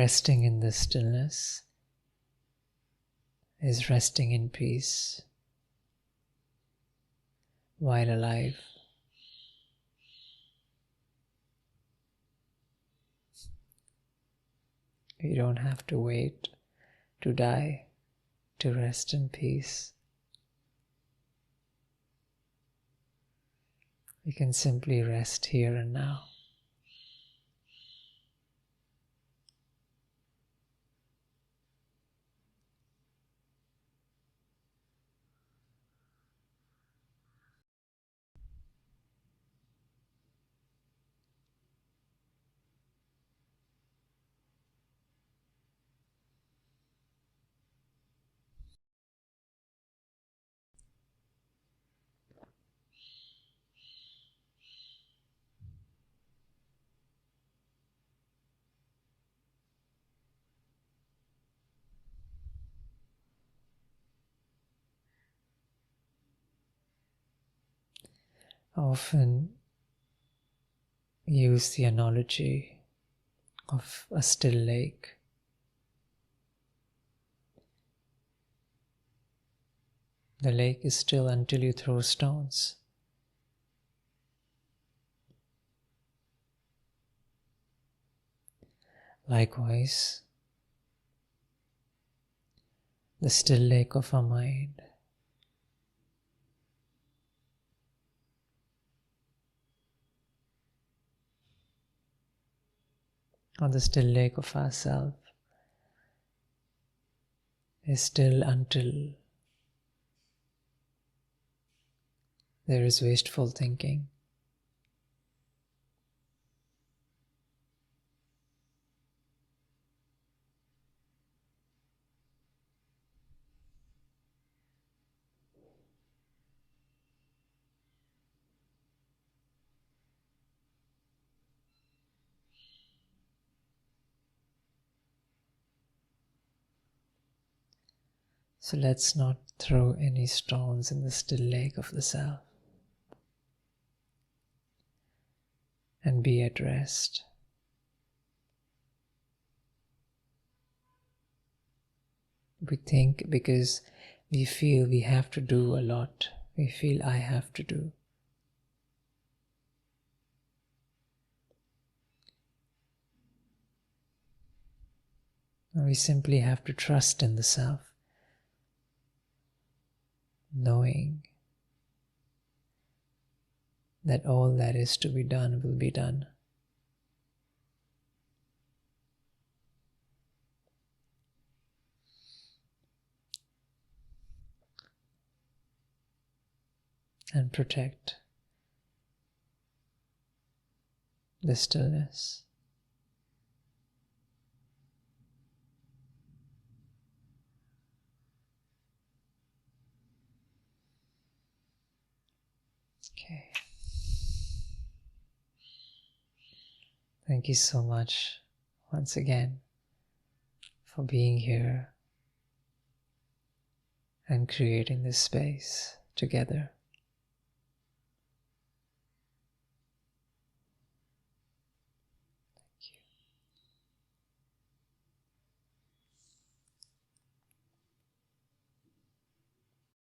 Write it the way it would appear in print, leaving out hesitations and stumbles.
Resting in the stillness is resting in peace while alive. You don't have to wait to die to rest in peace. You can simply rest here and now. I often use the analogy of a still lake. The lake is still until you throw stones. Likewise, the still lake of our mind or the still lake of ourself is still until there is wasteful thinking. So let's not throw any stones in the still lake of the self and be at rest. We think because we feel we have to do a lot. We feel I have to do. And we simply have to trust in the self, knowing that all that is to be done will be done. And protect the stillness. Okay. Thank you so much once again for being here and creating this space together.